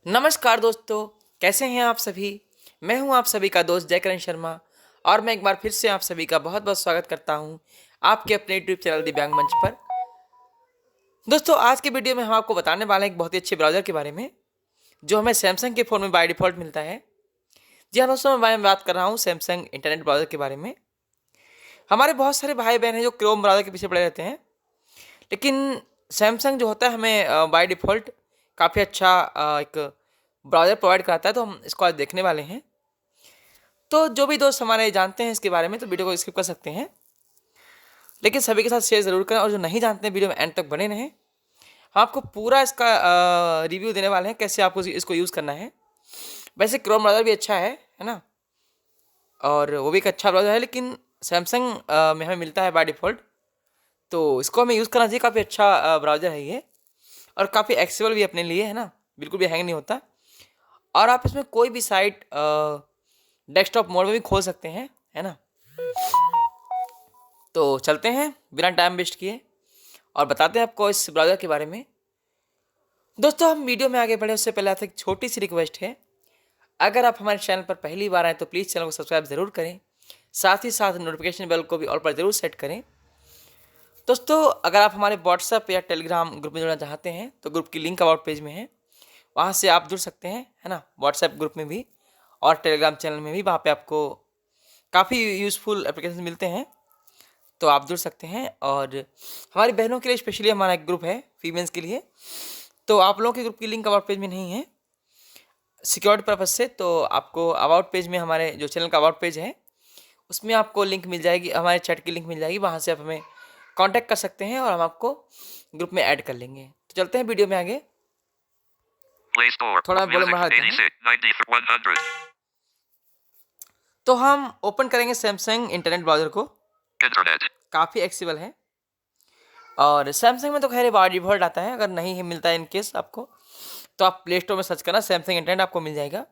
नमस्कार दोस्तों, कैसे हैं आप सभी। मैं हूं आप सभी का दोस्त जयकरण शर्मा और मैं एक बार फिर से आप सभी का बहुत बहुत स्वागत करता हूं आपके अपने यूट्यूब चैनल दिव्यांग मंच पर। दोस्तों, आज के वीडियो में हम आपको बताने वाले हैं एक बहुत ही अच्छे ब्राउज़र के बारे में जो हमें सैमसंग के फ़ोन में बाय डिफ़ॉल्ट मिलता है। जी हाँ दोस्तों, मैं बात कर रहा हूँ सैमसंग इंटरनेट ब्राउज़र के बारे में। हमारे बहुत सारे भाई बहन हैं जो क्रोम ब्राउज़र के पीछे पड़े रहते हैं, लेकिन सैमसंग जो होता है हमें बाय डिफ़ॉल्ट काफ़ी अच्छा एक ब्राउज़र प्रोवाइड कराता है, तो हम इसको आज देखने वाले हैं। तो जो भी दोस्त हमारे जानते हैं इसके बारे में तो वीडियो को स्किप कर सकते हैं, लेकिन सभी के साथ शेयर ज़रूर करें और जो नहीं जानते हैं वीडियो में एंड तक बने रहें। हम आपको पूरा इसका रिव्यू देने वाले हैं कैसे आपको इसको यूज़ करना है। वैसे क्रोम ब्राउज़र भी अच्छा है ना, और वो भी एक अच्छा ब्राउज़र है, लेकिन सैमसंग में हमें मिलता है बाय डिफ़ॉल्ट, तो इसको हमें यूज़ करना चाहिए। काफ़ी अच्छा ब्राउज़र है ये और काफ़ी एक्सेसिबल भी अपने लिए, है ना, बिल्कुल भी हैंग नहीं होता। और आप इसमें कोई भी साइट डेस्कटॉप मोड में भी खोल सकते हैं, है ना। तो चलते हैं बिना टाइम वेस्ट किए और बताते हैं आपको इस ब्राउज़र के बारे में। दोस्तों, हम वीडियो में आगे बढ़े उससे पहले आपसे एक छोटी सी रिक्वेस्ट है। अगर आप हमारे चैनल पर पहली बार आए तो प्लीज़ चैनल को सब्सक्राइब ज़रूर करें, साथ ही साथ नोटिफिकेशन बेल को भी ऑल पर ज़रूर सेट करें। दोस्तों, अगर आप हमारे व्हाट्सएप या टेलीग्राम ग्रुप में जुड़ना चाहते हैं तो ग्रुप की लिंक अबाउट पेज में है, वहाँ से आप जुड़ सकते हैं, है ना। व्हाट्सएप ग्रुप में भी और टेलीग्राम चैनल में भी, वहाँ पे आपको काफ़ी यूज़फुल एप्लीकेशन मिलते हैं, तो आप जुड़ सकते हैं। और हमारी बहनों के लिए स्पेशली हमारा एक ग्रुप है फीमेल्स के लिए, तो आप लोगों के ग्रुप की लिंक अबाउट पेज में नहीं है सिक्योरिटी पर्पज़ से, तो आपको अबाउट पेज में हमारे जो चैनल का अबाउट पेज है उसमें आपको लिंक मिल जाएगी, हमारे चैट की लिंक मिल जाएगी, वहाँ से आप हमें कांटेक्ट कर सकते हैं और हम आपको ग्रुप में ऐड कर लेंगे। तो चलते हैं वीडियो में आगे। थोड़ा वॉल्यूम बढ़ा देते हैं। तो हम ओपन करेंगे सैमसंग इंटरनेट ब्राउज़र को। काफ़ी एक्सेसिबल है और सैमसंग में तो खैर बाय डिफ़ॉल्ट आता है। अगर नहीं मिलता है इन केस आपको, तो आप प्ले स्टोर में सर्च करना, सैमसंग इंटरनेट आपको मिल जाएगा।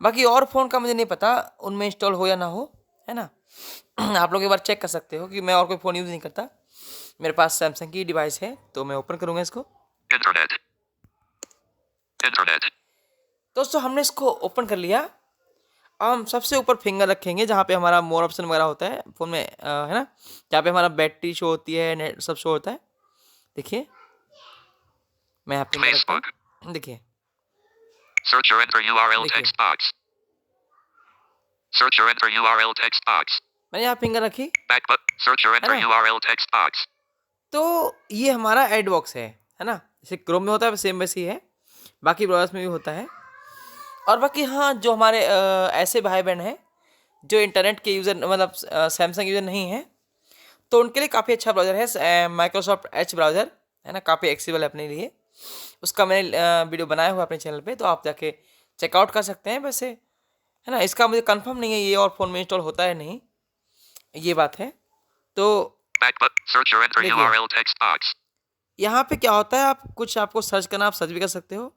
बाकी और फ़ोन का मुझे नहीं पता उनमें इंस्टॉल हो या ना हो, है ना। आप लोग एक बार चेक कर सकते हो कि मैं और कोई फ़ोन यूज़ नहीं करता, मेरे पास सैमसंग की डिवाइस है। तो मैं ओपन करूँगा इसको। इंटरनेट दोस्तों, हमने इसको ओपन कर लिया। हम सबसे ऊपर फिंगर रखेंगे जहाँ पे हमारा मोर ऑप्शन वगैरह होता है फ़ोन में, है ना, जहाँ पे हमारा बैटरी शो होती है, नेट सब शो होता है। देखिए मैं यहाँ पे देखिए, Search or enter URL text box. Search or enter URL text box. मैंने यहाँ फिंगर रखी। Back button. Search or enter URL text box. तो ये हमारा एड बॉक्स है ना। जैसे क्रोम में होता है सेम वैसे ही है, बाकी ब्राउज़र्स में भी होता है। और बाकी हाँ, जो हमारे ऐसे भाई बहन हैं जो इंटरनेट के यूज़र मतलब सैमसंग यूज़र नहीं है, तो उनके लिए काफ़ी अच्छा ब्राउज़र है माइक्रोसॉफ्ट एज ब्राउज़र, है ना। काफ़ी एक्सेसिबल है अपने लिए। उसका मैंने वीडियो बनाया हुआ अपने चैनल पे, तो आप जाके चेकआउट कर सकते हैं। वैसे, है ना, इसका मुझे कंफर्म नहीं है ये और फ़ोन में इंस्टॉल होता है नहीं, ये बात है। तो यहाँ पे क्या होता है, आप कुछ आपको सर्च करना, आप सर्च भी कर सकते हो।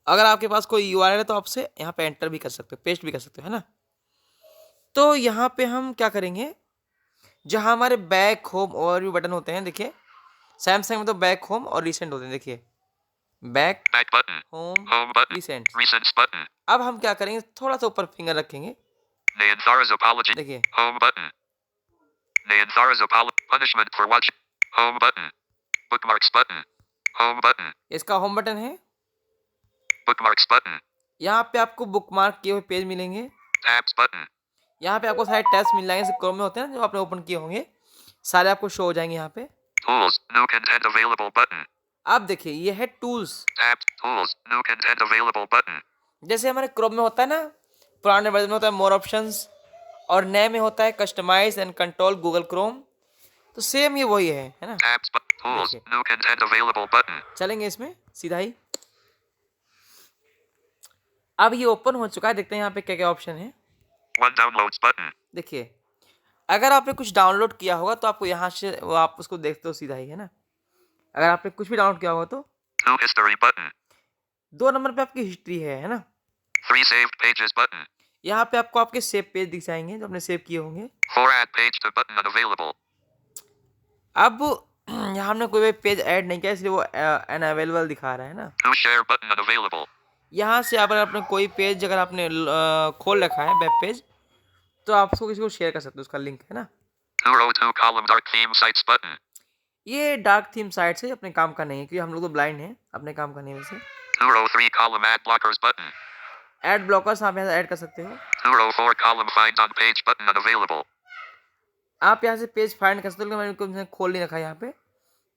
अगर आपके पास कोई यूआरएल है तो आप उसे यहाँ पे एंटर भी कर सकते हो, पेस्ट भी कर सकते हो, है ना। तो यहाँ पे हम क्या करेंगे, जहाँ हमारे बैक, होम और भी बटन होते हैं, देखिए सैमसंग में तो बैक, होम और रिसेंट होते हैं। देखिए back button, home button, recent button. अब हम क्या करेंगे, थोड़ा सा ऊपर फिंगर रखेंगे, देखिए home button, punishment for watching, home button, bookmarks button, home button, इसका होम बटन है। bookmarks button, यहाँ पे आपको बुकमार्क किए हुए पेज मिलेंगे। tabs button, यहाँ पे आपको सारे टैब्स मिल जाएंगे, क्रोम में होते हैं ना, जो आपने ओपन किए होंगे सारे आपको शो हो जाएंगे यहाँ पे। tools, new content available button, अब देखिए ये है tools, tabs, tools, new content available button। जैसे हमारे क्रोम में होता है ना, पुराने वर्जन में होता है मोर ऑप्शंस और नए में होता है customize and control Google Chrome, तो सेम ये वही है ना। tabs, tools, new content available button। चलेंगे इसमें सीधा ही। अब ये ओपन हो चुका है, देखते हैं यहाँ पे क्या क्या ऑप्शन है। One downloads button। देखिए अगर आपने कुछ डाउनलोड किया होगा तो आपको यहाँ से वो आप उसको देखते हो सीधा ही, है ना। अगर आपने कुछ भी डाउनलोड किया होगा तो हिस्ट्री बटन, 2 नंबर पे आपकी हिस्ट्री है ना। 3 saved pages button, यहाँ पे आपको आपके सेव पेज दिख जाएंगे जो आपने सेव किए होंगे। 4 add page to button unavailable। अब यहाँ हमने कोई भी पेज ऐड नहीं किया इसलिए वो अनअवेलेबल दिखा रहा है ना। 2 share button unavailable। यहाँ से अगर आपने कोई पेज अगर आपने खोल रखा है वेब पेज, तो आप उसको किसी को शेयर कर सकते हो, उसका लिंक है ना। 2 row 2 column dark theme sites button. ये डार्क थीम साइट से अपने काम का नहीं है, क्योंकि हम लोग तो ब्लाइंड हैं, अपने काम का नहीं है वैसे। 2 row 3 column ad blockers button. Add blockers आप यहाँ से ऐड कर सकते हो। 2 row 4 column find on page button unavailable. आप यहाँ से पेज फाइंड कर सकते हो, लेकिन मैंने खोल नहीं रखा है यहाँ पे,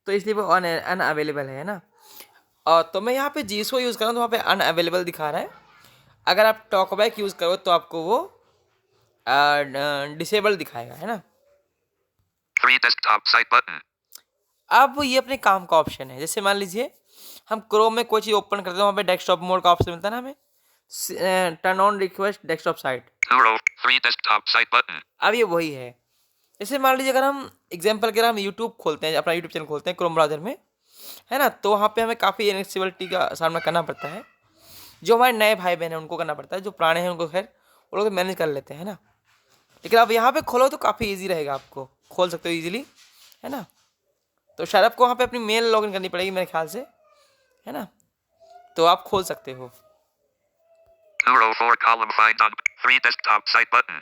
तो इसलिए वो अनअवेलेबल है ना। और तो मैं यहाँ पे जीसो यूज़ कर रहा हूँ, तो वहाँ पे अनअवेलेबल दिखा रहा है। अगर आप टॉकबैक यूज़ करो तो आपको वो डिसेबल दिखाएगा, है ना। 3 desktop site button. अब ये अपने काम का ऑप्शन है। जैसे मान लीजिए हम क्रोम में कोई चीज़ ओपन करते हैं, वहाँ पे डेस्कटॉप मोड का ऑप्शन मिलता है ना हमें, turn on request desktop site. 2 row 3 desktop site button. अब ये वही है। जैसे मान लीजिए अगर हम एग्जाम्पल के लिए हम यूट्यूब खोलते हैं, अपना यूट्यूब चैनल खोलते हैं क्रोम ब्राउज़र में, है ना, तो वहाँ पे हमें काफ़ी इनएक्सेसिबिलिटी का सामना करना पड़ता है। जो हमारे नए भाई बहन हैं उनको करना पड़ता है, जो पुराने हैं उनको खैर वो लोग मैनेज कर लेते हैं, है ना। लेकिन आप यहाँ पे खोलो तो काफ़ी इजी रहेगा, आपको खोल सकते हो इजीली, है ना। तो शायद आपको वहाँ पे अपनी मेल लॉगिन करनी पड़ेगी मेरे ख्याल से, है ना, तो आप खोल सकते हो। 2 row 4 column find on 3 desktop site button.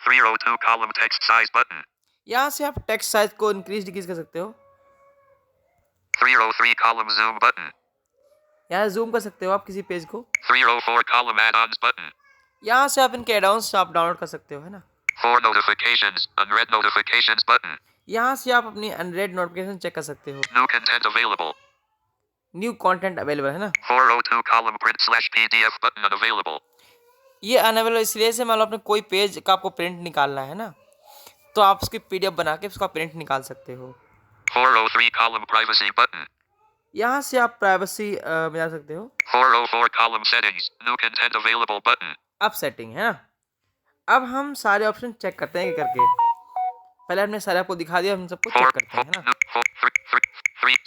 3 row 2 column text size button. यहाँ से आप टेक्स्ट साइज को इंक्रीज डिक्रीज कर सकते हो। 3 row 3 column zoom button. यहाँ जूम कर सकते हो आप किसी पेज को। 3 row 4 column add-ons button. यहाँ से आप इनके एड-ऑन्स आप डाउनलोड कर सकते हो, है ना। 4 notifications, unread notifications button. यहाँ से आप अपनी अनरेड नोटिफिकेशन चेक कर सकते हो। New content available. New content available, है ना। 4 row 2 column print/PDF button unavailable. ये अनअवेलेबल इसलिए से मान लो आपने कोई पेज का आपको प्रिंट निकालना है ना, तो आप उसकी पीडीएफ बना के उसका प्रिंट निकाल सकते हो। 4 row 3 column privacy button. यहाँ से आप प्राइवेसी मिला सकते हो। 4 row 4 column settings, new content available button. अब सेटिंग है ना। अब हम सारे ऑप्शन चेक करते हैं करके। पहले हमने सारे आपको दिखा दिया, हम सबको 4 चेक करते हैं, है ना।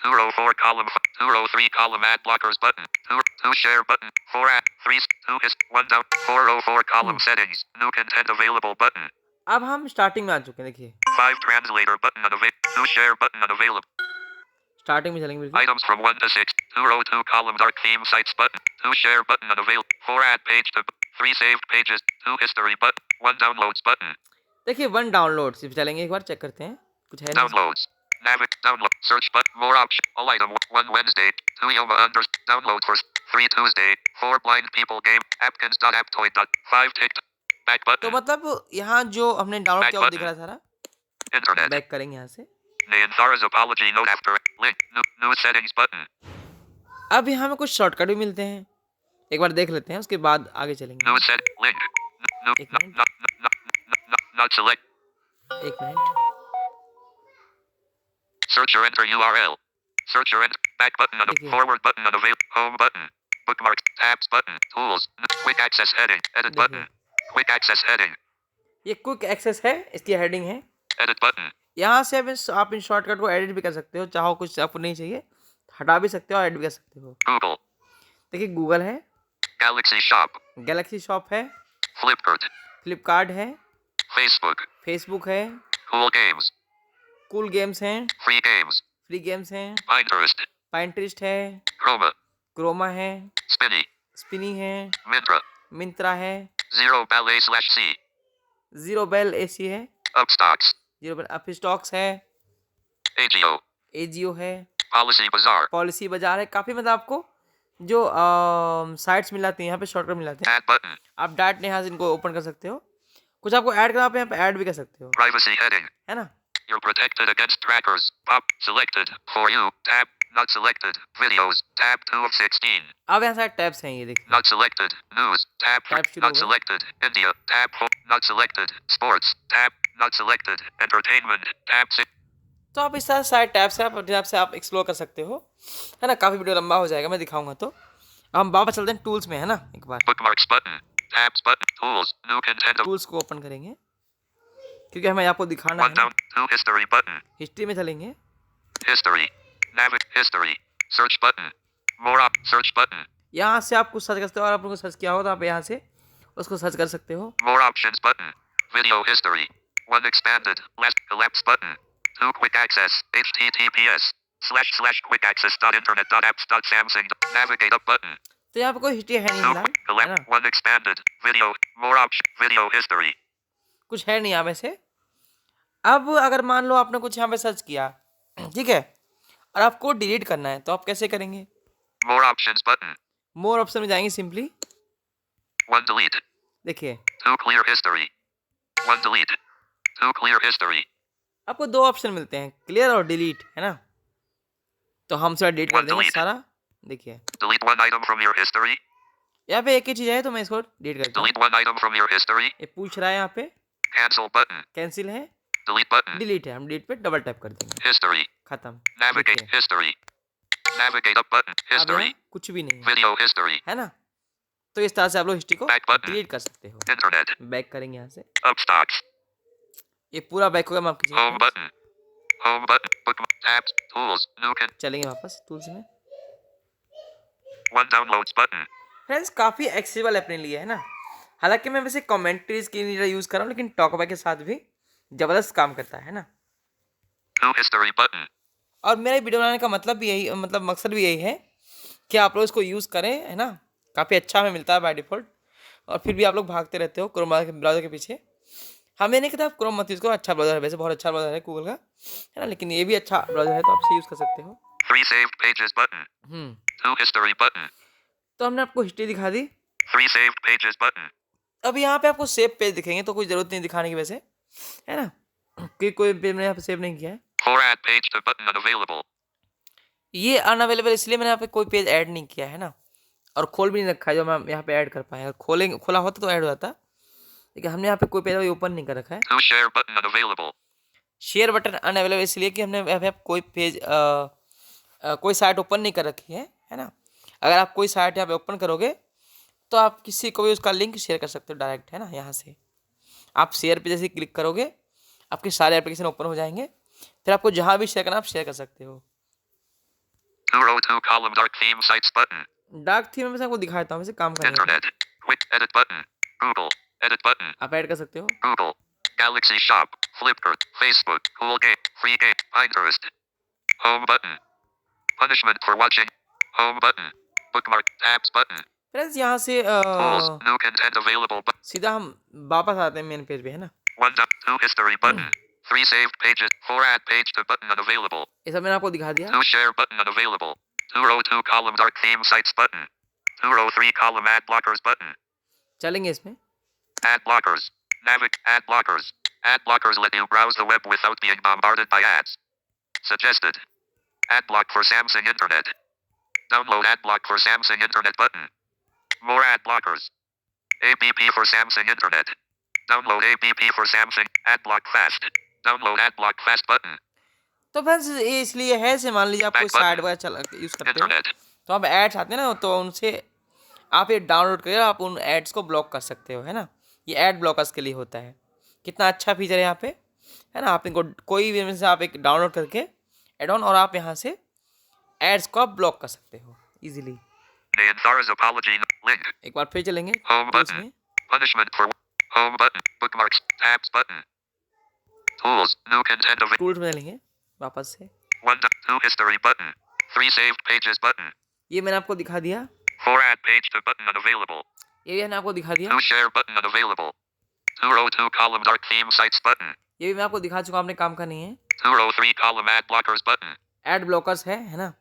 2 row 4 column 2 row 3 column ad blockers button. 2 share button. 4 ad 3 2 is 1 down. 4 row 4 column settings, new content available button. अब हम स्टार्टिंग में आ चुके हैं, देखिए 5 translator button unavailable. 2 share button unavailable. Starting में चलेंगे बिल्कुल। Items from 1 to 6. 2 row 2 column dark theme sites button. 2 share button unavailable. 4 add page to 3 saved pages. 2 history button. 1 downloads button. देखिए 1 डाउनलोड सिर्फ चलेंगे, एक बार चेक करते हैं कुछ है नहीं। Downloads. Download. Search button. More option. All item. 1 Wednesday. 2 Yoma under. Download for 3 Tuesday. 4 blind people game. Appkins.apptoy. 5 TikTok. Back तो button. मतलब यहाँ जो हमने डाउनलोड किया वो दिख रहा है सारा। Internet. बैक करेंगे यहाँ से। Nayanthara's apology note after. Link. New settings button. अब यहाँ में कुछ शॉर्टकट भी मिलते हैं, एक बार देख लेते हैं, उसके बाद आगे चलेंगे। New set. Link. New. एक मिनट, Not select. एक minute. Search or enter URL. Search or enter. Back button. देखिए। Forward button. Unavailable. Home button. Bookmarks. Tabs button. Tools. Quick access heading. Edit button. Quick access heading. ये quick access है, इसकी heading है। Edit button. यहाँ से आप इन shortcut को edit भी कर सकते हो, चाहो कुछ आपको नहीं चाहिए हटा भी सकते हो और एडिट भी कर सकते हो। Google. देखिए गूगल है, Galaxy Shop. गैलेक्सी शॉप है, Flipkart. फ्लिपकार्ट है, Facebook. फेसबुक है, Cool Games. कूल गेम्स हैं, Free Games. फ्री गेम्स हैं, Pinterest. पाइंटरेस्ट है, Chroma. क्रोमा है, Spinny. स्पिनी है, Mintra. मिंत्रा है, Zero Ballet/C. जीरो बेल एसी है, Upstocks. जीरो बेल अप स्टॉक्स है, AGO. एजियो है, Policy Bazaar. पॉलिसी बाजार है। काफ़ी मतलब आपको जो साइट्स मिल जाती हैं यहाँ पे शॉर्टकट मिल जाते हैं। Add button. आप डायरेक्ट यहाँ से इनको ओपन कर सकते हो, कुछ आपको ऐड करना आप यहाँ पे ऐड भी कर सकते हो, Privacy heading. है ना। You're protected against trackers. Pop. Selected. For you. Tab. Not selected. Videos. Tab 2 of 16. अब यहाँ सारे टैब्स हैं, ये देखिए। Not selected. News. Tab. Tab शुरू Not हो गए। selected. India. Tab 4. Not selected. Sports. Tab. Not selected. Entertainment. Tab 6. तो आप इस तरह सारे टैब्स हैं, अपने आप से आप एक्सप्लोर कर सकते हो, है ना। काफ़ी वीडियो लंबा हो जाएगा, मैं दिखाऊंगा। तो अब हम वापस चलते हैं टूल्स में, है ना। एक बार Bookmarks button. Tabs button. Tools. New content. Tools को ओपन करेंगे, क्योंकि हमें आपको दिखाना 1 है। down. 2 history button. हिस्ट्री में चलेंगे, History. History. Search button. More up. Search button. यहाँ से आप कुछ सर्च कर सकते हो, और आपने कुछ सर्च किया हो तो आप यहाँ से उसको सर्च कर सकते हो। More options button. Video history. 1 expanded. Left collapse button. 2 quick access. HTTPS. //quickaccess.internet.apps.samsung. Navigate up button. तो यहाँ पे कोई हिस्ट्री है नहीं Two. फिलहाल, है ना, Collect 1 expanded. Video. More option. Video history. कुछ है नहीं यहाँ पे से। अब अगर मान लो आपने कुछ यहाँ पे सर्च किया, ठीक है, और आपको डिलीट करना है तो आप कैसे करेंगे? More options button. मोर ऑप्शन में जाएंगे सिंपली, 1 delete. देखिए 2 clear history. 1 delete. 2 clear history. आपको दो ऑप्शन मिलते हैं, क्लियर और डिलीट, है ना। तो हम से डिलीट कर One देंगे delete. सारा, देखिए Delete 1 item from your history. यहाँ पे एक ही चीज़ है तो मैं इसको डिलीट करता हूँ। Delete 1 item from your history. ये पूछ रहा है यहाँ पे, Cancel button. कैंसिल है, Delete button. डिलीट है, हम डिलीट पे डबल टैप कर देंगे, History. खत्म। Navigate देखिए history. Navigate up button. अब History. यहाँ कुछ भी नहीं है, Video history. है ना। तो इस तरह से आप लोग हिस्ट्री को Back button. डिलीट कर सकते हो। Internet. बैक करेंगे यहाँ से, Up stocks. ये पूरा बैक हो गया, माफ कीजिए Home friends। button. Home button. Bookmark. Tabs. Tools. New can. चलेंगे वापस टूल्स में। 1 downloads button. फ्रेंड्स काफ़ी एक्सेसिबल अपने लिए, है ना। हालांकि मैं वैसे कमेंट्रीज की यूज़ कर रहा हूँ, लेकिन टॉकबैक के साथ भी ज़बरदस्त काम करता है ना। 2 history button. और मेरा वीडियो बनाने का मतलब भी यही, मतलब मकसद भी यही है कि आप लोग इसको यूज़ करें, है ना। काफ़ी अच्छा हमें मिलता है बाय डिफ़ॉल्ट, और फिर भी आप लोग भागते रहते हो क्रोम ब्राउज़र के पीछे। हमें नहीं कहता आप क्रोम मत यूज़ करो, अच्छा ब्राउज़र है, वैसे बहुत अच्छा ब्राउज़र है गूगल का, है ना, लेकिन ये भी अच्छा ब्राउज़र है तो आप इसे यूज़ कर सकते हो। 3 saved pages button. 2 history button. तो हमने आपको हिस्ट्री दिखा दी। 3 saved pages button. अब यहाँ पे आपको सेव पेज दिखेंगे, तो कोई ज़रूरत नहीं दिखाने की वैसे, है ना, कि कोई पेज मैंने यहाँ पे सेव नहीं किया है। 4 add page to button unavailable. ये अनअवेलेबल इसलिए मैंने यहाँ पे कोई पेज ऐड नहीं किया है ना, और खोल भी नहीं रखा है जो मैं यहाँ पे ऐड कर पाए। अगर खोलेंगे, खोला होता तो ऐड हो जाता, लेकिन हमने यहाँ पे कोई पेज ओपन नहीं कर रखा है। 2 share button unavailable. Share button unavailable इसलिए कि हमने यहाँ पे कोई पेज कोई साइट ओपन नहीं कर रखी है ना। अगर आप कोई साइट यहाँ पे ओपन करोगे तो आप किसी को भी उसका लिंक शेयर कर सकते हो डायरेक्ट, है ना। यहाँ से आप शेयर पे जैसे क्लिक करोगे आपके सारे एप्लीकेशन ओपन हो जाएंगे, फिर आपको जहाँ भी शेयर करना आप शेयर कर सकते हो। 2 row 2 column dark theme sites button. Dark theme में से आपको दिखाता हूँ वैसे काम करेंगे। Internet. Quick edit button. Google. Edit button. आप ऐड कर सकते हो। Google. Galaxy Shop. Flipkart. Facebook. Cool Game. Free Game. Pinterest. Home button. Punishment for watching. Home button. Bookmark. Tabs button. Friends यहाँ से Tools. New content available. सीधा हम वापस आते हैं मेन पेज पे, है ना। 1 2 history button. 3 saved pages. 4 add page to button unavailable. ये सब मैंने आपको दिखा दिया। 2 share button unavailable. 2 row 2 column dark theme sites button. 2 row 3 column ad blockers button. चलेंगे इसमें। Ad blockers. Ad blockers. Ad blockers let you browse the web without being bombarded by ads. Suggested. Ad block for Samsung Internet. Download ad block for Samsung Internet button. More ad blockers. APP for Samsung Internet. Download APP for Samsung. Ad block fast. Download ad block fast button. तो friends ये इसलिए है, से मान लीजिए आप कोई site वगैरह चला यूज़ करते हो Internet. तो आप एड्स आते हैं ना, तो उनसे आप ये डाउनलोड करके आप उन एड्स को ब्लॉक कर सकते हो, है ना। ये एड ब्लॉकर्स के लिए होता है। कितना अच्छा फीचर है यहाँ पे, है ना। आप इनको कोई भी में से आप एक डाउनलोड करके एड ऑन, और आप यहाँ से एड्स को आप ब्लॉक कर सकते हो इजीली। Nayanthara's apology link. एक बार फिर चलेंगे Home टूल्स button. में। Punishment for home button. Bookmarks. Tabs button. Tools. New content of tools में चलेंगे वापस से। 1 2 history button. 3 saved pages button. ये मैंने आपको दिखा दिया। 4 add page to button unavailable. ये भी मैंने आपको दिखा दिया। 2 share button unavailable. 2 row 2 column dark theme sites button. ये भी मैं आपको दिखा चुका, आपने काम का नहीं है। 2 row 3 column ad blockers button. Ad blockers है ना,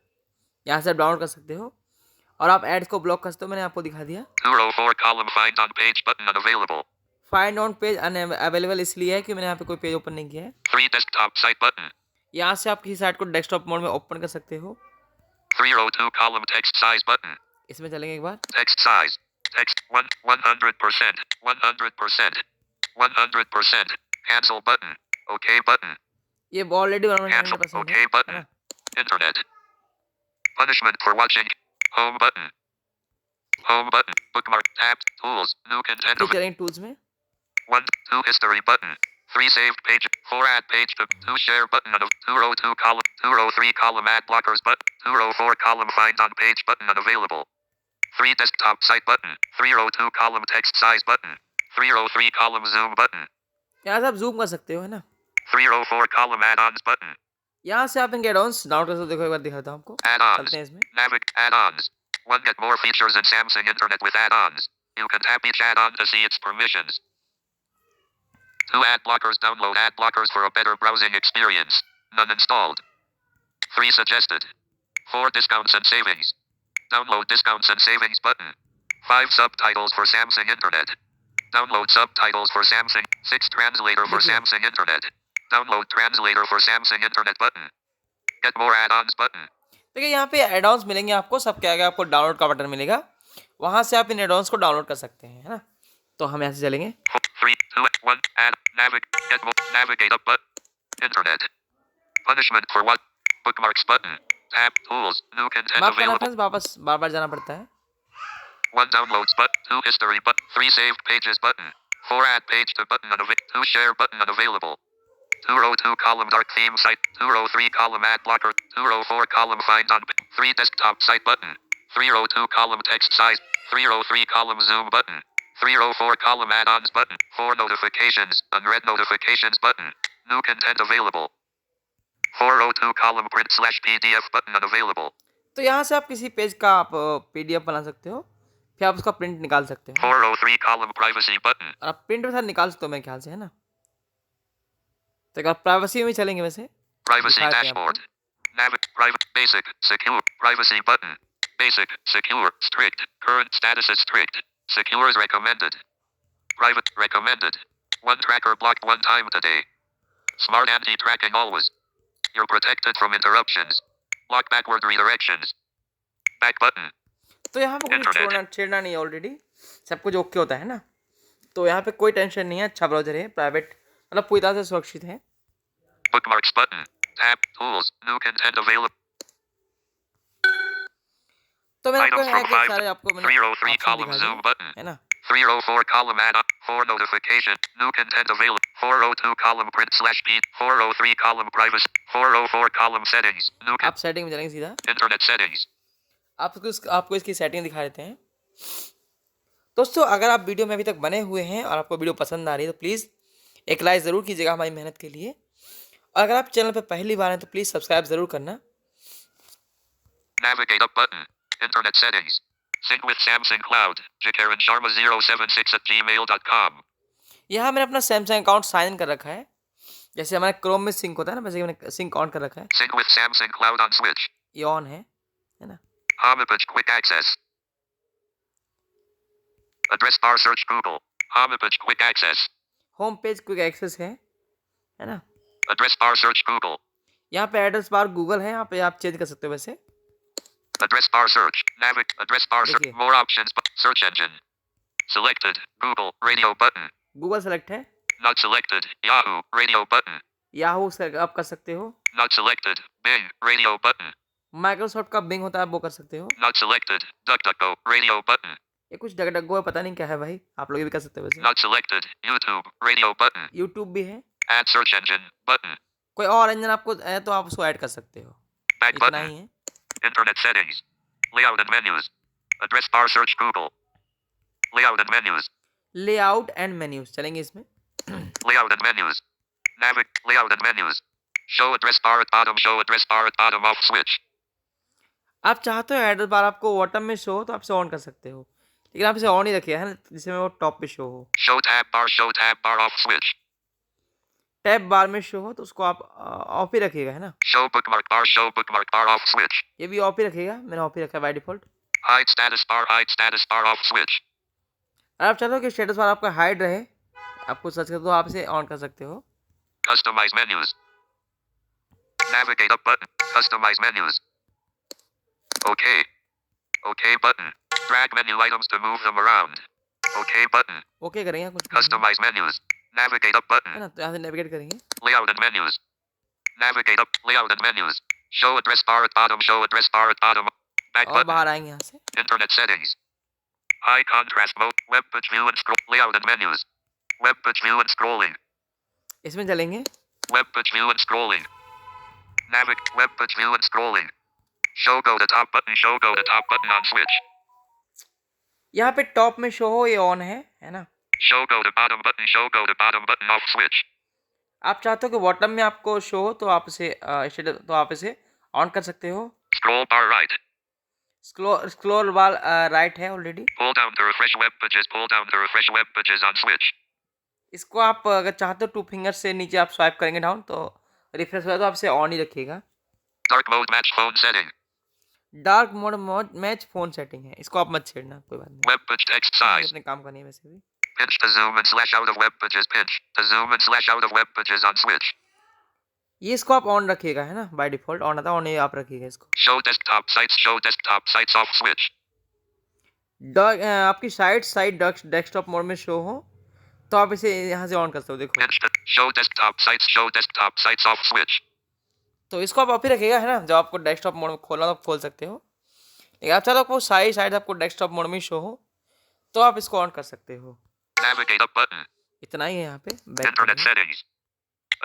यहाँ से आप डाउनलोड कर सकते हो और आप एड्स को ब्लॉक कर सकते हो। मैंने आपको दिखा दिया। 2 row 4 column find on page button unavailable. Find on page available इसलिए है कि मैंने यहाँ पे कोई पेज ओपन नहीं किया है। 3 desktop site button. यहाँ से आप किसी साइट को डेस्कटॉप मोड में ओपन कर सकते हो। 3 row 2 column text size button. इसमें चलेंगे एक बार। Text size. Text 100%. 100%. 100%. Cancel button. OK button. ये ऑलरेडी Cancel. 100% OK है button. ना। Internet. Punishment for watching. Home button. Home button. Bookmark. Tabs. Tools. New content. फिर चलेंगे टूल्स में। 1 2 history button. 3 saved page. 4 add page to 2 share button. 2 row 2 column. 2 row 3 column ad blockers button. 2 row 4 column find on page button unavailable. 3 desktop site button. 3 row 2 column text size button. 3 row 3 column zoom button. यहाँ से आप zoom कर सकते हो, है ना। 3 row 4 column add-ons button. यहाँ से आप इनके एड ऑन्स डाउनलोड कर सकते हो। देखो एक बार दिखाता हूँ आपको। चलते Add-ons. हैं इसमें। Add-ons. 1. Get more features in Samsung Internet with add-ons. You can tap each add-on to see its permissions. 2. Ad blockers. Download ad blockers for a better browsing experience. None installed. 3. Suggested. 4. Discounts and savings. Download discounts and savings button. 5. Subtitles for Samsung Internet. Download subtitles for Samsung. 6. Translator for देखिए Samsung Internet. Download translator for Samsung Internet button. Get more add-ons button. देखिए यहाँ पे add-ons मिलेंगे आपको, सब क्या आएगा, आपको डाउनलोड का बटन मिलेगा, वहाँ से आप इन एड-ऑन्स को डाउनलोड कर सकते हैं, है ना। तो हम यहाँ से चलेंगे 3, 2, 1, add, get more, navigate up button. Internet. Punishment for what? Bookmarks button. Tab, tools, new content माफ करना available. फ्रेंड्स, वापस बार बार जाना पड़ता है। 1. Downloads button. 2. History button. 3. Saved pages button. 4. Add page to button unavailable. 2. Share button unavailable. 2 row 2 column dark theme site. 2 row 3 column ad blocker. 2 row 4 column find on. 3 desktop site button. 3 row 2 column text size. 3 row 3 column zoom button. 3 row 4 column add-ons button. 4 notifications. Unread notifications button. New content available. 4 row 2 column print/PDF button unavailable. तो यहाँ से आप किसी page का आप PDF बना सकते हो, फिर आप उसका प्रिंट निकाल सकते हो, 4 row 3 column privacy button. और आप प्रिंट के साथ निकाल सकते हो मेरे ख्याल से, है ना। तो एक बार प्राइवेसी में चलेंगे, वैसे Privacy दिखाते हैं आपको। dashboard. Private, basic, secure, privacy button. Basic, secure, strict, current status is strict. Secure is recommended. Private, recommended. One tracker blocked one time today. Smart anti-tracking always. You're protected from interruptions. Lock backward redirections. Back button. तो यहाँ पे कुछ Internet. छेड़ना नहीं है, already सब कुछ okay होता है ना। तो यहाँ पे कोई टेंशन नहीं है, अच्छा ब्राउजर है, प्राइवेट, मतलब पूरी तरह से सुरक्षित है। Bookmarks button. Tab, tools, new content available. तो मैंने आपको Items यहाँ from के 5. सारे आपको 3 row 3 ऑप्शन column दिखा zoom दिए, button. है ना। 3 row 4 column add-on. 4 notification. New content available. 4 row 2 column print/P. 4 row 3 column privacy. 4 row 4 column settings. New आप सेटिंग में चलेंगे सीधा, internet settings. आपको इसकी सेटिंग दिखा देते हैं। दोस्तों, अगर आप वीडियो में अभी तक बने हुए हैं और आपको वीडियो पसंद आ रही है तो प्लीज़ एक लाइक ज़रूर कीजिएगा हमारी मेहनत के लिए, और अगर आप चैनल पर पहली बार हैं तो प्लीज़ सब्सक्राइब ज़रूर करना। Navigate up button. Internet settings. Sync with Samsung Cloud. jkaran.sharma076@gmail.com. यहाँ मैंने अपना सैमसंग अकाउंट साइन इन कर रखा है, जैसे हमारे क्रोम में सिंक होता है ना, वैसे ही मैंने सिंक ऑन कर रखा है, Sync with Samsung Cloud on switch. ये ऑन है ना। Homepage quick access. Address bar search Google. Homepage quick access. Home page quick access है ना। Address bar search Google. यहाँ पे एड्रेस बार गूगल है, यहाँ पे आप चेंज कर सकते हो वैसे। Address bar search. Address bar search. देखिए। More options. Search engine. Selected. Google. Radio button. Google select है, Not selected. Yahoo. Radio button. Yahoo से आप कर सकते हो, Not selected. Bing. Radio button. Microsoft का बिंग होता है वो कर सकते हो, Not selected. DuckDuckGo. Radio button. ये कुछ डगडगो है, पता नहीं क्या है भाई, आप लोग ये भी कर सकते हो वैसे। Not selected. YouTube. Radio button. YouTube भी है, Add search engine. Button. कोई और इंजन आपको है तो आप उसको ऐड कर सकते हो, Back इतना button. ही है। Internet settings. Layout and menus. Address bar search Google. Layout and menus. Layout and menus चलेंगे इसमें। Layout and menus. Layout and menus. Show address bar at bottom. Show address bar at bottom off switch. आप चाहते हो address bar आपको bottom में show हो तो आप इसे ऑन कर सकते हो, लेकिन आप इसे ऑन ही रखिए, है ना, जिसमें वो टॉप पे शो हो। Show tab bar off switch. Tab bar में शो हो तो उसको आप ऑफ ही रखिएगा, है ना। Show bookmark bar off switch. ये भी ऑफ ही रखिएगा, मैंने ऑफ ही रखा है by default. Hide status bar off switch. अगर आप चाहते हो कि स्टेटस बार आपका हाइड रहे, आपको सर्च कर तो आप इसे ऑन कर सकते हो। Customize menus. Navigate up button. Customize menus. Okay. Okay button. Drag menu items to move them around. Okay button. Okay करेंगे कुछ नहीं, Customize menus. Navigate up है button. ना, तो यहाँ से नेविगेट करेंगे। Layout and menus. Navigate up. Layout and menus. Show address bar at bottom. Show address bar at bottom. Back और button. बाहर आएंगे यहाँ से। Internet settings. High contrast mode. Web page view and scroll. Layout and menus. Web page view and scrolling. इसमें चलेंगे। Web page view and scrolling. Web page view and scrolling. Show go to top button. Show go to top button on switch. यहाँ पे top में show हो ये on है ना। Show go to bottom button. Show go to bottom button off switch. आप चाहते हो कि बॉटम में आपको शो हो तो आप इसे ऑन कर सकते हो। Scroll bar right. स्क्रॉल बार राइट है already. Pull down to refresh web pages. Pull down to refresh web pages on switch. इसको आप अगर चाहते हो 2 फिंगर से नीचे आप स्वाइप करेंगे डाउन तो रिफ्रेश होगा, तो आप इसे ऑन ही रखिएगा। Dark mode match phone setting. Dark mode match phone setting है, इसको आप मत छेड़ना, कोई बात नहीं, Web page text मुझे size. अपने काम करनी है वैसे भी। Pinch to zoom and slash out of web pages. Pinch to zoom and slash out of web pages on switch. ये इसको आप ऑन रखिएगा, है ना, बाय डिफॉल्ट ऑन आता है, ऑन ही आप रखिएगा इसको। Show desktop sites. Show desktop sites off switch. आपकी साइट डेस्कटॉप मोड में शो हो तो आप इसे यहाँ से ऑन कर सकते हो, देखो। Pinch to show desktop sites. Show desktop sites off switch. तो इसको आप ही रखिएगा, है ना, जब आपको डेस्कटॉप मोड में खोलना तो आप खोल सकते हो, लेकिन आप चाहो तो साइड आपको डेस्कटॉप मोड में शो हो तो आप इसको ऑन कर सकते हो। Navigate up button. इतना ही है यहाँ पे। Back Internet settings.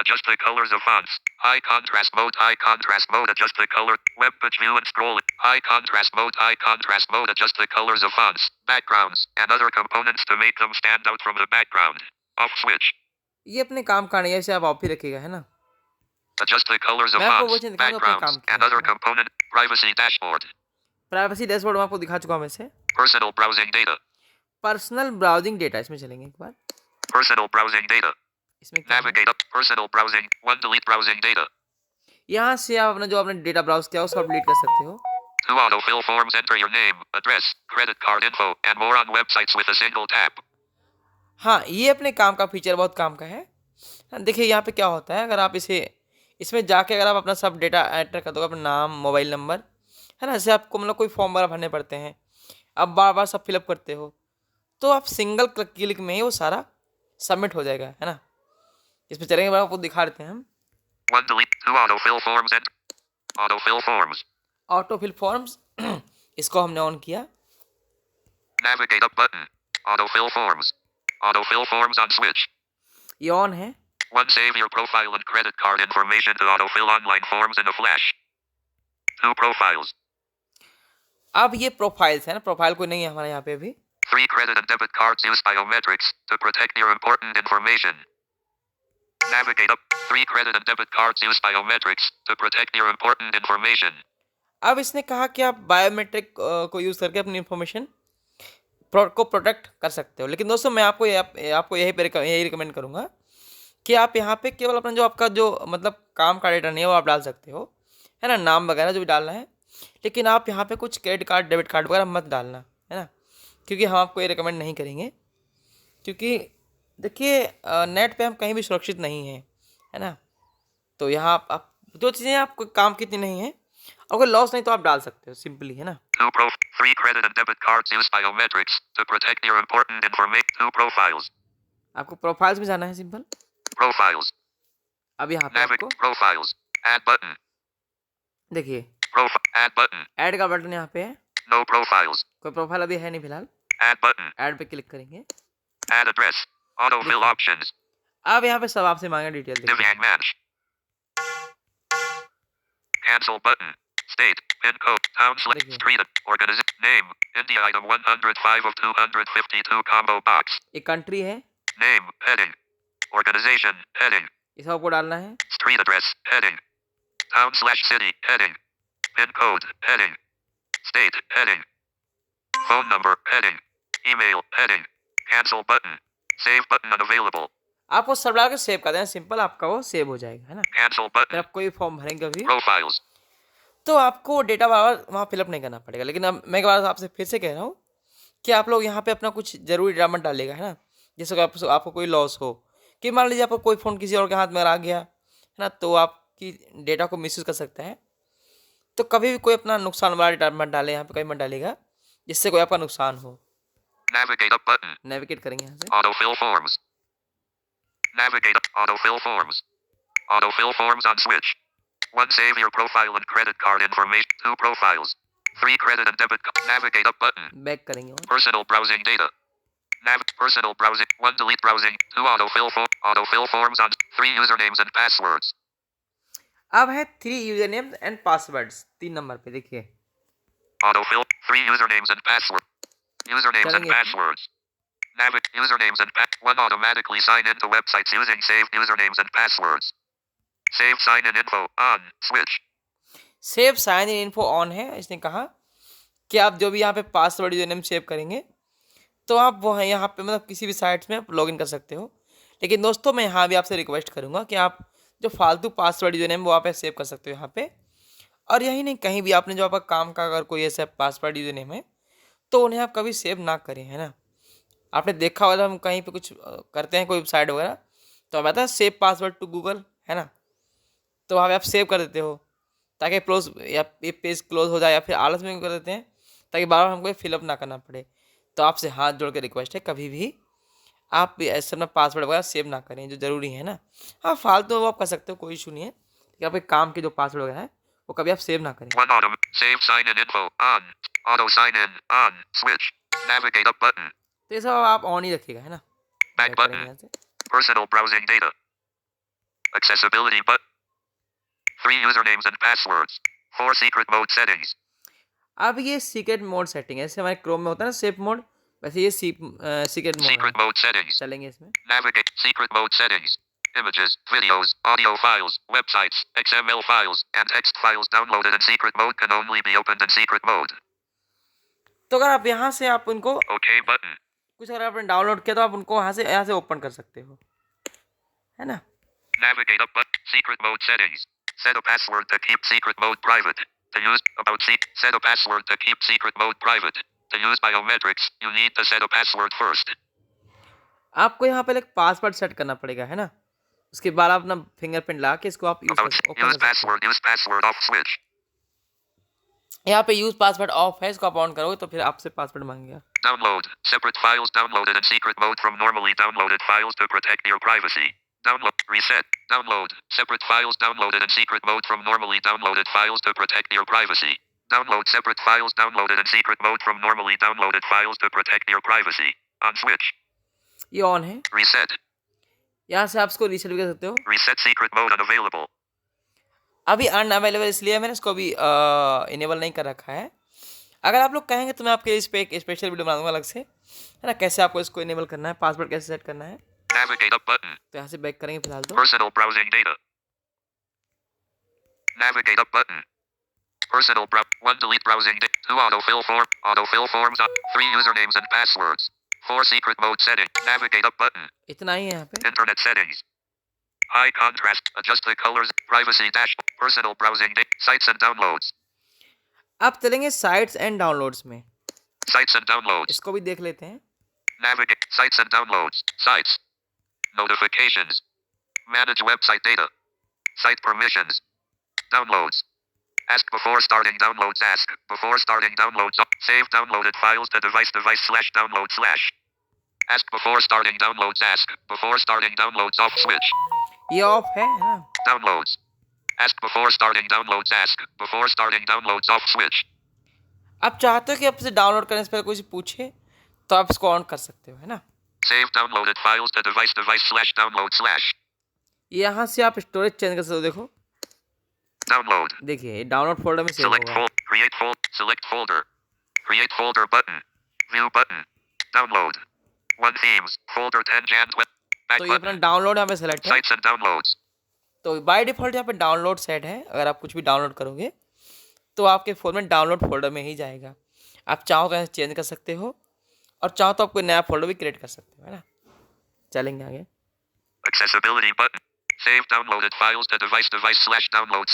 Adjust the colors of fonts. High contrast mode. High contrast mode. Adjust the color. Web page view and scroll. High contrast mode. High contrast mode. Adjust the colors of fonts, backgrounds, and other components to make them stand out from the background. Off switch. ये अपने काम का नहीं है, इसे आप of ही रखिएगा, है ना। Adjust the colors of मैं आपको वो fonts, चीज़ दिखा दूं अपने काम backgrounds, की and other है। component. Privacy dashboard. Privacy dashboard में आपको दिखा चुका हूं वैसे। Personal browsing data. Personal browsing data, इसमें चलेंगे एक बार। Personal browsing data. इसमें क्या है? Navigate up. Personal browsing. One delete browsing data. यहाँ से आप अपना जो आपने डेटा ब्राउज किया उसको आप डिलीट कर सकते हो। To autofill forms, enter your name, address, credit card info, and more on websites with a single tap. हाँ, ये अपने काम का फीचर बहुत काम का है। देखिए यहाँ पे क्या होता है, अगर आप इसमें जाके अगर आप अपना सब डेटा एंटर कर दोगे, अपना नाम, मोबाइल नंबर, है ना, जैसे आपको मतलब कोई फॉर्म वगैरह भरने पड़ते हैं, आप बार बार सब फिलअप करते हो, तो आप सिंगल क्लिक में ही वो सारा सबमिट हो जाएगा, है ना। इसमें चलेंगे, आपको दिखा देते हैं हम। One delete. To autofill forms, enter. Autofill forms. Autofill forms इसको हमने ऑन किया। Navigate up button. Autofill forms. Autofill forms on switch. ये ऑन है। One, save your profile and credit card information to autofill online forms in a flash. Two, profiles. अब ये profiles है ना, profile कोई नहीं है हमारे यहाँ पे अभी। Three, credit and debit cards use biometrics to protect your important information. Navigate up. Three, credit and debit cards use biometrics to protect your important information. अब इसने कहा कि आप बायोमेट्रिक को यूज़ करके अपनी इन्फॉर्मेशन को प्रोटेक्ट कर सकते हो, लेकिन दोस्तों मैं आपको यही रिकमेंड करूँगा कि आप यहाँ पे केवल अपना जो आपका जो मतलब काम का डेटा नहीं है वो आप डाल सकते हो, है ना, नाम वगैरह जो भी डालना है, लेकिन आप यहाँ पे कुछ क्रेडिट कार्ड, डेबिट कार्ड वगैरह मत डालना, है ना, क्योंकि हम आपको ये रिकमेंड नहीं करेंगे, क्योंकि देखिए नेट पे हम कहीं भी सुरक्षित नहीं हैं, है ना। तो यहाँ आप जो चीज़ें आपको काम की इतनी नहीं है, अगर लॉस नहीं तो आप डाल सकते हो सिंपली, है ना। Three, credit and debit cards use biometrics to protect your important information. Two, profiles. आपको प्रोफाइल्स में जाना है, सिंपल। Profiles. अब यहाँ पे आपको Profiles. Add button. देखिए Add button. ऐड का बटन यहाँ पे है। No profiles. कोई प्रोफाइल अभी है नहीं फिलहाल। Add button. ऐड पे क्लिक करेंगे। Add address. Autofill options. अब यहाँ पे सब आपसे मांगे detail. Divyang Manch. Cancel button. State. Pin code. Town select. Street. Organization. Name. India item 105 of 252 combo box. एक कंट्री है। Name. Heading. Organization. Heading. इसको आपको डालना है। Street address. Heading. Town/city. Heading. Pin code. Heading. State. Heading. Phone number. Heading. Email. Heading. Cancel button. Save button unavailable. आपको सब डाल के सेव कर देना, सिंपल आपका वो सेव हो जाएगा, है ना। Cancel button. फिर आप कोई फॉर्म भरेंगे अभी Profiles. तो आपको डेटा बार वहाँ फिलअप नहीं करना पड़ेगा, लेकिन अब मैं एक बार आपसे फिर से कह रहा हूँ कि आप लोग यहाँ पे अपना कुछ जरूरी डेटा मत डालिएगा, है ना। जैसे कि आपको कोई लॉस हो, कि मान लीजिए आपको कोई फ़ोन किसी और के हाथ में आ गया, है ना, तो आपकी डेटा को मिसयूज़ कर सकता है। तो कभी भी कोई अपना नुकसान वाला डेटा मत डालें, यहाँ पे कहीं मत डालिएगा जिससे कोई आपका नुकसान हो। Navigate up button. नेविगेट करेंगे यहाँ से। Autofill forms. Navigate up. Autofill forms. Autofill forms on switch. One, save your profile and credit card information. Two, profiles. Three, credit and debit. Navigate up button. Back करेंगे और Personal browsing data. Personal browsing. One, delete browsing. Two, autofill forms on. Three, usernames and passwords. अब है 3 user names and passwords, 3 number पे देखिए। Autofill. Three, usernames and passwords. Usernames and passwords. Usernames and one, automatically sign into websites using saved usernames and passwords. Save sign in info on switch. Save sign in info on है, इसने कहा कि आप जो भी यहाँ पे password user name save करेंगे तो आप वो यहाँ पे मतलब किसी भी साइट्स में आप लॉगिन कर सकते हो। लेकिन दोस्तों मैं यहाँ भी आपसे रिक्वेस्ट करूँगा कि आप जो फालतू पासवर्ड यूजर नेम वो आप सेव कर सकते हो यहाँ पे। और यही नहीं, कहीं भी आपने जो आपका काम का अगर कोई ऐसा पासवर्ड यूजर नेम है तो उन्हें आप कभी सेव ना करें, है ना। आपने देखा होगा हम कहीं पे कुछ करते हैं कोई वेबसाइट वगैरह तो हमें आता है सेव पासवर्ड टू गूगल, है ना। तो वहाँ पे आप सेव कर देते हो ताकि क्लोज या ये पेज क्लोज हो जाए, या फिर आलस में कर देते हैं ताकि बार बार हमको फिलअप ना करना पड़े। तो आपसे हाथ जोड़ के रिक्वेस्ट है, कभी भी आप भी ऐसे अपना पासवर्ड वगैरह सेव ना करें जो ज़रूरी है ना। हाँ फालतू वो आप कर सकते हो, कोई इशू नहीं है, लेकिन आपके काम के जो पासवर्ड वगैरह है वो कभी आप सेव ना करें। One auto save sign in info on. Auto sign in on. Switch. Navigate up button. तो ये सब आप ऑन ही रखिएगा, है ना। Back बैक करेंगे button. यहाँ से। Personal browsing data. Accessibility but 3 usernames and passwords. 4 secret mode settings. अब ये सीक्रेट मोड सेटिंग है, जैसे हमारे क्रोम में होता है ना सेफ मोड, वैसे ये सीक्रेट मोड है। Secret mode settings. चलेंगे इसमें। Navigate secret mode settings. Images, videos, audio files, websites, XML files, and text files downloaded in secret mode can only be opened in secret mode. तो अगर आप यहाँ से आप उनको OK button. कुछ अगर आपने डाउनलोड किया तो आप उनको यहाँ से ओपन कर सकते हो, है ना। Navigate up button. Secret mode settings. Set a password to keep secret mode private. To use set a password to keep secret mode private. To use biometrics, you need to set a password first. आपको यहाँ पे एक password set करना पड़ेगा, है ना। उसके बाद आप अपना फिंगरप्रिंट ला के इसको आप Use password. Use password off switch. यहाँ पे यूज पासवर्ड ऑफ है, इसको आप ऑन करोगे तो फिर आपसे पासवर्ड मांगेगा। Download. Separate files downloaded in secret mode from normally downloaded files to protect your privacy. Download. Reset. Download. Separate files downloaded in secret mode from normally downloaded files to protect your privacy. Download separate files downloaded in secret mode from normally downloaded files to protect your privacy. On switch. ये on है। Reset. यहाँ से आप इसको reset भी कर सकते हो। Reset secret mode unavailable. अभी अनअवेलेबल इसलिए मैंने इसको अभी इनेबल नहीं कर रखा है। अगर आप लोग कहेंगे तो मैं आपके इस पे एक स्पेशल वीडियो बना दूंगा अलग से, है ना, कैसे आपको इसको इनेबल करना है, पासवर्ड कैसे सेट करना है। Navigate up button. तो यहाँ से बैक करेंगे फिलहाल तो। Personal browsing data. Navigate up button. Personal 1 delete browsing data. 2 autofill form. Autofill forms up. 3 usernames and passwords. 4 secret mode setting. Navigate up button. इतना ही है यहाँ पे। Internet settings. High contrast. Adjust the colors. Privacy dashboard. Personal browsing data. Sites and downloads. अब चलेंगे sites and downloads में। Sites and downloads. इसको भी देख लेते हैं। Navigate. Sites and downloads. Sites. Notifications. Manage website data. Site permissions. Downloads. Ask before starting downloads. Ask before starting downloads. Save downloaded files to device/download/. Ask before starting downloads. Ask before starting downloads off switch. ये of है ना। Downloads. Ask before starting downloads. Ask before starting downloads off switch. आप चाहते हो कि आपसे download करने से पहले कुछ पूछे तो आप इसको ऑन कर सकते हो, है ना। Save downloaded files to device/download/. यहाँ से आप स्टोरेज चेंज कर सकते हो। देखो Download. देखिए डाउनलोड फोल्डर में सेव Select होगा। create folder. Select folder. Create folder button. View button. Download. 1 themes. Folder 10 Jan 12. Back तो ये अपना button. डाउनलोड यहाँ पे सेलेक्ट है। Sites and downloads. तो बाय डिफॉल्ट यहाँ पे डाउनलोड सेट है, अगर आप कुछ भी डाउनलोड करोगे तो आपके फ़ोन में डाउनलोड फोल्डर में ही जाएगा। आप चाहो तो ऐसे चेंज कर सकते हो और चाहो तो आप कोई नया फोल्डर भी क्रिएट कर सकते हो, है ना। चलेंगे आगे। Accessibility button. Save downloaded files to device/download/.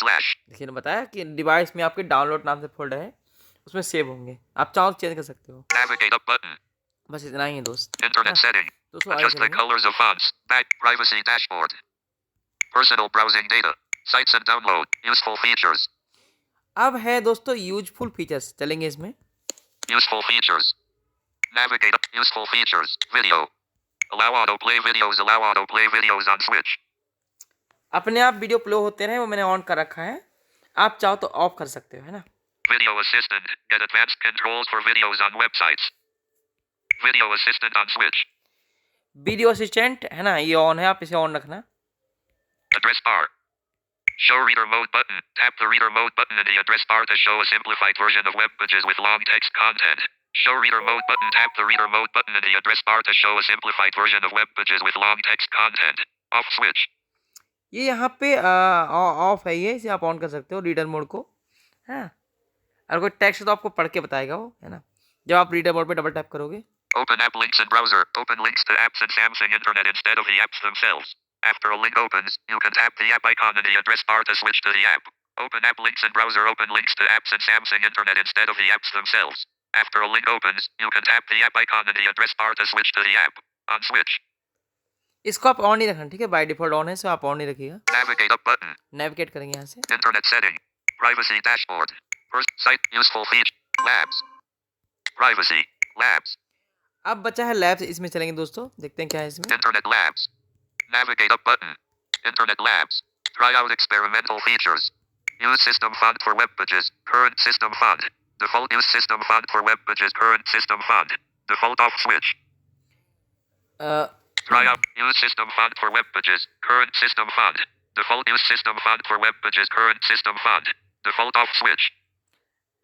देखिए ना बताया कि डिवाइस में आपके डाउनलोड नाम से फोल्डर है, उसमें सेव होंगे। आप चाहो तो चेंज कर सकते हो। Navigate up button. बस इतना ही है दोस्त। Internet setting. दोस्तों आगे Adjust the चलेंगे। colors of fonts. Back privacy dashboard. Personal browsing data. Sites and download. Useful features. अब है दोस्तों यूजफुल फीचर्स, चलेंगे इसमें। Useful features. Navigate up. Useful features. Video. Allow autoplay videos. Allow autoplay videos on switch. अपने आप video play होते रहे, वो मैंने ऑन कर रखा है। आप चाहो तो ऑफ कर सकते हो, है ना। Video assistant. Get advanced controls for videos on websites. Video assistant on switch. Video assistant है ना, ये ऑन है, आप इसे ऑन रखना। Address bar. Show reader mode button. Tap the reader mode button in the address bar to show a simplified version of web pages with long text content. Show reader mode button. Tap the reader mode button in the address bar to show a simplified version of web pages with long text content. Off switch. ये यहाँ पे of है, ये इसे आप on कर सकते हो रीडर मोड को, हाँ। अगर कोई टेक्स्ट है तो आपको पढ़ के बताएगा वो, है ना। जब आप रीडर मोड पे डबल टैप करोगे, Open app links in browser. Open links to apps in Samsung Internet instead of the apps themselves. After a link opens, you can tap the app icon in the address bar to switch to the app. Open app links in browser. Open links to apps in Samsung Internet instead of the apps themselves. After a link opens, you can tap the app icon in the address bar to switch to the app. On switch. इसको आप on नहीं रखना, ठीक है। By default on है, सो आप on नहीं रखिएगा। Navigate up button. नेविगेट करेंगे यहाँ से। Internet setting. Privacy dashboard. First site useful feature. Labs. Privacy. Labs. अब बचा है लैब्स, इसमें चलेंगे दोस्तों, देखते हैं क्या है इसमें। Internet Labs. Navigate up button. Internet Labs. Try out experimental features. Use system font for web pages. Current system font. Default use system font for web pages. Current system font. Default off switch. Try out use system font for web pages. Current system font. Default use system font for web pages. Current system font. Default off switch.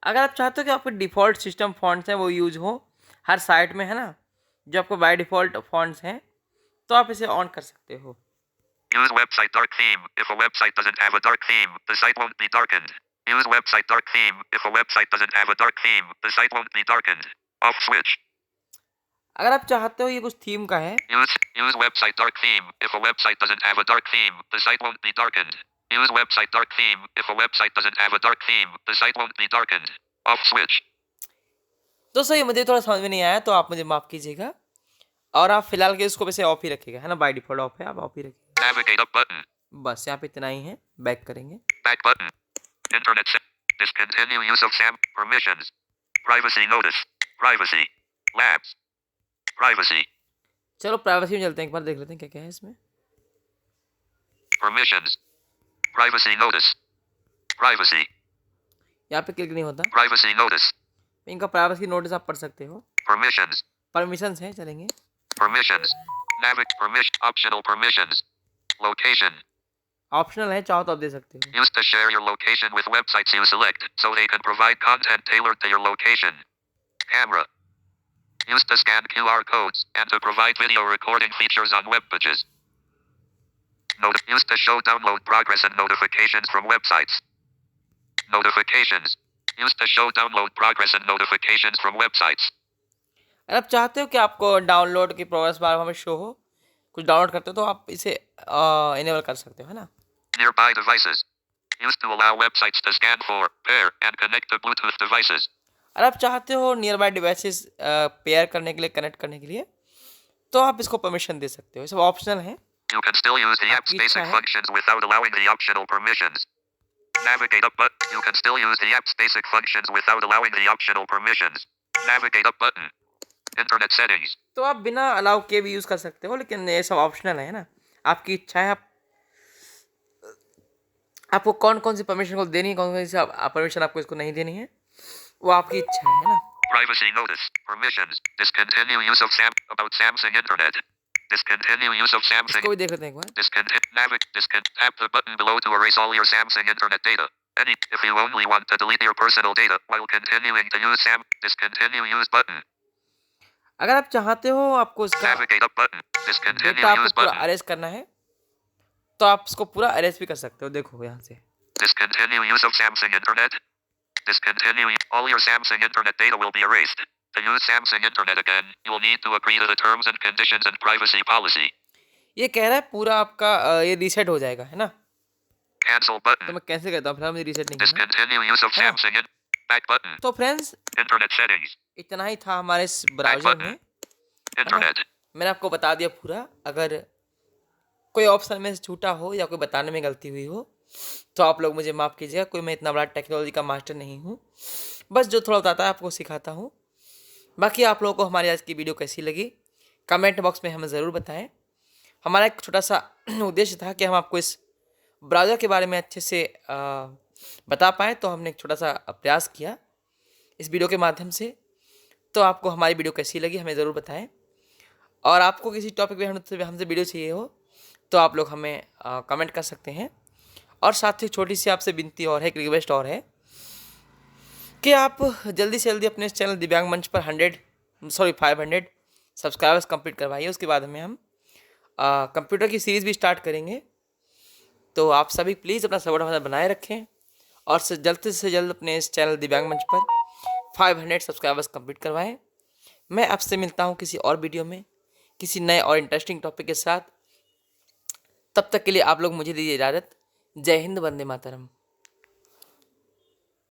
अगर आप चाहते हो कि आपके default system fonts हैं वो use हो हर site में, है ना, जो आपको बाय डिफ़ॉल्ट फॉन्ट्स हैं, तो आप इसे ऑन कर सकते हो। Use website dark theme. If a website doesn't have a dark theme, the site won't be darkened. Use website dark theme. If a website doesn't have a dark theme, the site won't be darkened. Off switch. अगर आप चाहते हो ये कुछ theme का है, Use website dark theme. If a website doesn't have a dark theme, the site won't be darkened. Use website dark theme. If a website doesn't have a dark theme, the site won't be darkened. Off switch. दोस्तों ये मुझे थोड़ा समझ में नहीं आया, तो आप मुझे माफ़ कीजिएगा। और आप फिलहाल के इसको वैसे ऑफ ही रखिएगा, है ना, बाय डिफ़ॉल्ट ऑफ है, आप ऑफ ही रखिएगा। Navigate up button. बस यहाँ पे इतना ही है, बैक करेंगे। Back button. Internet set. Discontinue use of SAM. Permissions. Privacy notice. Privacy. Labs. Privacy. चलो प्राइवेसी में चलते हैं, एक बार देख लेते हैं क्या क्या है इसमें। Permissions. Privacy notice. Privacy. यहाँ पे क्लिक नहीं होता। Privacy notice. इनका प्राइवेसी नोटिस आप पढ़ सकते हो। Permissions. परमिशंस हैं, चलेंगे। Permissions. Permission. Optional permissions. Location. Optional है, चाहो तो आप दे सकते हो। Used to share your location with websites you select, so they can provide content tailored to your location. Camera. Used to scan QR codes and to provide video recording features on web pages. Used to show download progress and notifications from websites. Notifications. Used to show download progress and notifications from websites. अगर आप चाहते हो कि आपको download की progress bar हमें show हो, कुछ डाउनलोड करते हो, तो आप इसे इनेबल कर सकते हो, है ना। Nearby devices. Used to allow websites to scan for, pair, and connect to Bluetooth devices. अगर आप चाहते हो नियर बाय डिवाइसेस पेयर करने के लिए, कनेक्ट करने के लिए, तो आप इसको परमिशन दे सकते हो। ये सब ऑप्शनल है। You can still use the app's basic functions without allowing the optional permissions. Navigate up button. You can still use the app's basic functions without allowing the optional permissions. Navigate up button. Internet settings. तो आप बिना allow के भी use कर सकते हो, लेकिन ये सब ऑप्शनल है ना, आपकी इच्छा है। आपको कौन कौन सी परमिशन को देनी है, कौन कौन सी परमिशन आपको इसको नहीं देनी है, वो आपकी इच्छा है ना। Privacy notice. Permissions. Discontinue use of Samsung Internet. Discontinue use of Samsung. इसको भी देख लेते हैं एक बार। Tap the button below to erase all your Samsung Internet data. If you only want to delete your personal data while continuing to use discontinue use button. अगर आप चाहते हो आपको इसका Navigate up button. Discontinue data use आपको पूरा button. Arrest करना है, तो आप इसको पूरा अरेस्ट भी कर सकते हो। देखो यहाँ से Discontinue use of Samsung Internet. Discontinue. All your Samsung Internet data will be erased. To use Samsung Internet again, you will need to agree to the terms and conditions and privacy policy. ये कह रहा है पूरा आपका ये reset हो जाएगा, है ना। Cancel तो button. मैं कैंसिल करता हूँ, फिलहाल मुझे रीसेट नहीं करना। Discontinue use of हाँ। Samsung Back button. तो फ्रेंड्स Internet settings. इतना ही था हमारे इस Back ब्राउज़र button. में। Internet. मैंने आपको बता दिया पूरा। अगर कोई ऑप्शन में से छूटा हो या कोई बताने में गलती हुई हो, तो आप लोग मुझे माफ़ कीजिएगा। कोई मैं इतना बड़ा टेक्नोलॉजी का मास्टर नहीं हूँ, बस जो थोड़ा बताता है आपको सिखाता हूँ। बाकी आप लोगों को हमारी आज की वीडियो कैसी लगी, कमेंट बॉक्स में हमें ज़रूर बताएं। हमारा एक छोटा सा उद्देश्य था कि हम आपको इस ब्राउज़र के बारे में अच्छे से बता पाएँ, तो हमने एक छोटा सा प्रयास किया इस वीडियो के माध्यम से। तो आपको हमारी वीडियो कैसी लगी हमें ज़रूर बताएं। और आपको किसी टॉपिक पे हमसे वीडियो चाहिए हो, तो आप लोग हमें कमेंट कर सकते हैं। और साथ ही छोटी सी आपसे विनती और है, एक रिक्वेस्ट और है कि आप जल्दी से जल्दी अपने इस चैनल दिव्यांग मंच पर 500 सब्सक्राइबर्स कंप्लीट करवाइए। उसके बाद में हम कंप्यूटर की सीरीज़ भी स्टार्ट करेंगे। तो आप सभी प्लीज़ अपना सपोर्ट हमारा बनाए रखें और जल्द से जल्द अपने इस चैनल दिव्यांग मंच पर 500 सब्सक्राइबर्स कंप्लीट करवाएं। मैं आपसे मिलता हूं किसी और वीडियो में किसी नए और इंटरेस्टिंग टॉपिक के साथ। तब तक के लिए आप लोग मुझे दीजिए इजाज़त। जय हिंद, वंदे मातरम।